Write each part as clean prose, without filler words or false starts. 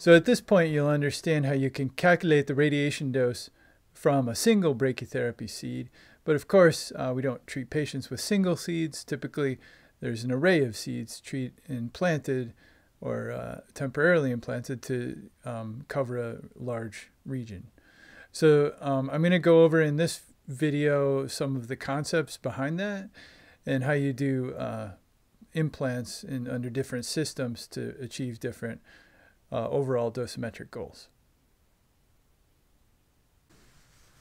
So at this point, you'll understand how you can calculate the radiation dose from a single brachytherapy seed. But of course, we don't treat patients with single seeds. Typically, there's an array of seeds implanted or temporarily implanted to cover a large region. So I'm going to go over in this video some of the concepts behind that and how you do implants under different systems to achieve different overall dosimetric goals.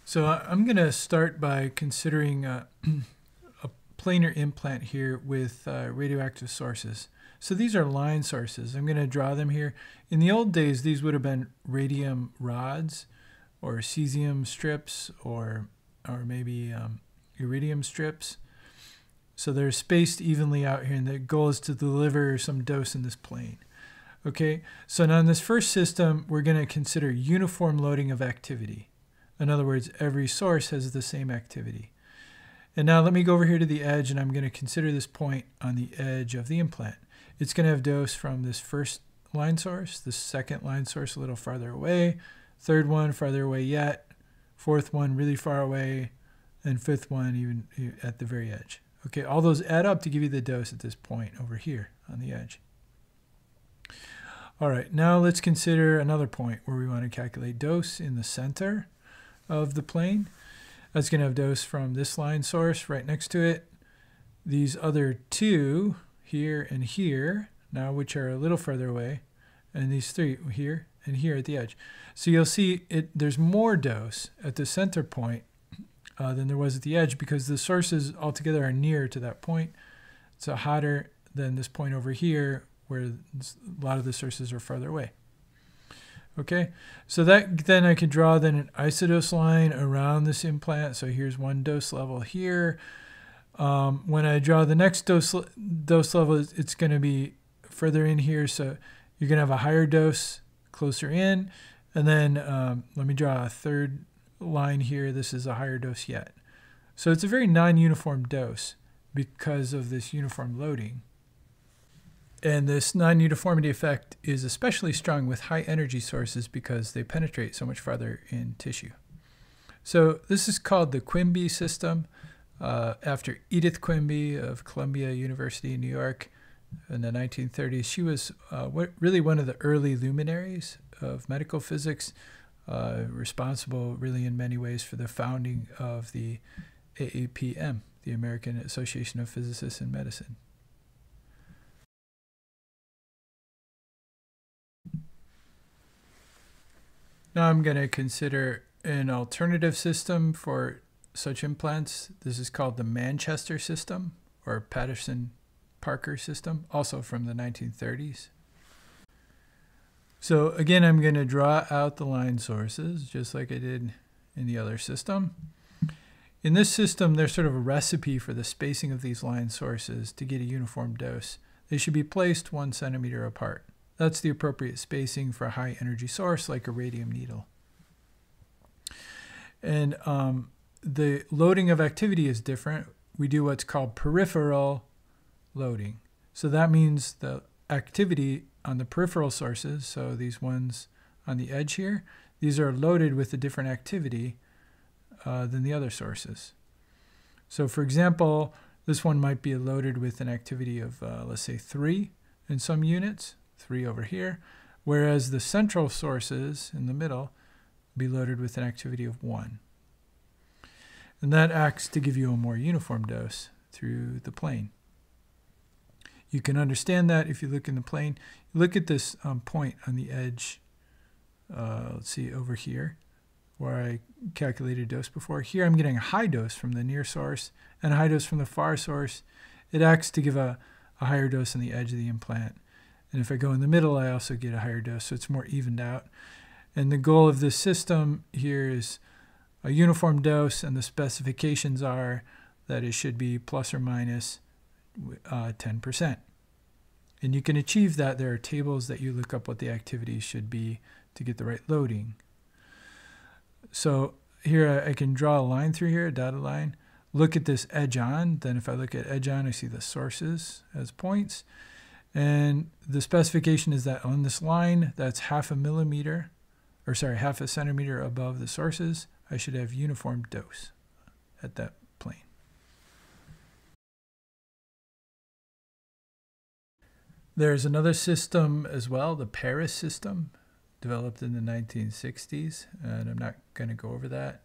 So I'm going to start by considering a planar implant here with radioactive sources. So these are line sources. I'm going to draw them here. In the old days, these would have been radium rods or cesium strips or maybe iridium strips. So they're spaced evenly out here, and the goal is to deliver some dose in this plane. Okay, so now in this first system, we're going to consider uniform loading of activity. In other words, every source has the same activity. And now let me go over here to the edge, and I'm going to consider this point on the edge of the implant. It's going to have dose from this first line source, the second line source a little farther away, third one farther away yet, fourth one really far away, and fifth one even at the very edge. Okay, all those add up to give you the dose at this point over here on the edge. All right, now let's consider another point where we want to calculate dose in the center of the plane. That's going to have dose from this line source right next to it. These other two, here and here, now which are a little further away, and these three, here and here at the edge. So you'll see there's more dose at the center point than there was at the edge because the sources altogether are near to that point. It's hotter than this point over here where a lot of the sources are farther away. Okay, so then I could draw then an isodose line around this implant. So here's one dose level here. When I draw the next dose level, it's going to be further in here. So you're going to have a higher dose closer in. And then let me draw a third line here. This is a higher dose yet. So it's a very non-uniform dose because of this uniform loading. And this non-uniformity effect is especially strong with high energy sources because they penetrate so much farther in tissue. So this is called the Quimby system, after Edith Quimby of Columbia University in New York in the 1930s. She was really one of the early luminaries of medical physics, responsible really in many ways for the founding of the AAPM, the American Association of Physicists in Medicine. Now I'm going to consider an alternative system for such implants. This is called the Manchester system or Patterson-Parker system, also from the 1930s. So again, I'm going to draw out the line sources just like I did in the other system. In this system, there's sort of a recipe for the spacing of these line sources to get a uniform dose. They should be placed 1 centimeter apart. That's the appropriate spacing for a high energy source like a radium needle. And the loading of activity is different. We do what's called peripheral loading. So that means the activity on the peripheral sources, so these ones on the edge here, these are loaded with a different activity than the other sources. So for example, this one might be loaded with an activity of, let's say, 3 in some units. 3 over here, whereas the central sources in the middle be loaded with an activity of 1. And that acts to give you a more uniform dose through the plane. You can understand that if you look in the plane. Look at this point on the edge, let's see, over here, where I calculated dose before. Here I'm getting a high dose from the near source and a high dose from the far source. It acts to give a higher dose on the edge of the implant. And if I go in the middle, I also get a higher dose, so it's more evened out. And the goal of this system here is a uniform dose, and the specifications are that it should be plus or minus 10%. And you can achieve that. There are tables that you look up what the activity should be to get the right loading. So here I can draw a line through here, a dotted line. Look at this edge on. Then if I look at edge on, I see the sources as points. And the specification is that on this line that's half a centimeter above the sources, I should have uniform dose at that plane. There's another system as well, the Paris system, developed in the 1960s, and I'm not going to go over that.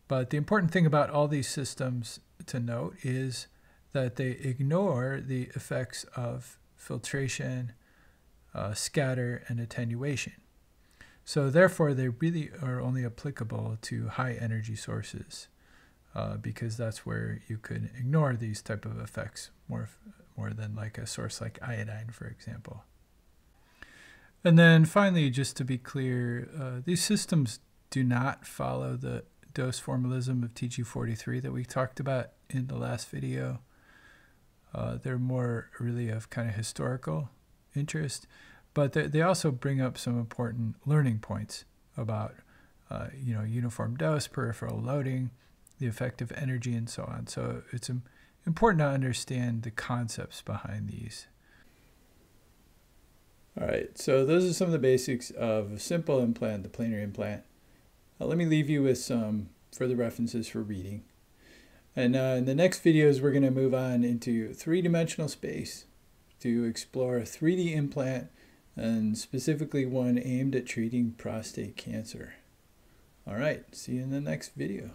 But the important thing about all these systems to note is that they ignore the effects of filtration, scatter, and attenuation. So therefore, they really are only applicable to high energy sources because that's where you could ignore these type of effects more than like a source like iodine, for example. And then finally, just to be clear, these systems do not follow the dose formalism of TG43 that we talked about in the last video. They're more really of kind of historical interest, but they also bring up some important learning points about uniform dose, peripheral loading, the effective energy, and so on. So it's important to understand the concepts behind these. All right, so those are some of the basics of a simple implant, the planar implant. Let me leave you with some further references for reading. And in the next videos, we're going to move on into three-dimensional space to explore a 3D implant, and specifically one aimed at treating prostate cancer. All right, see you in the next video.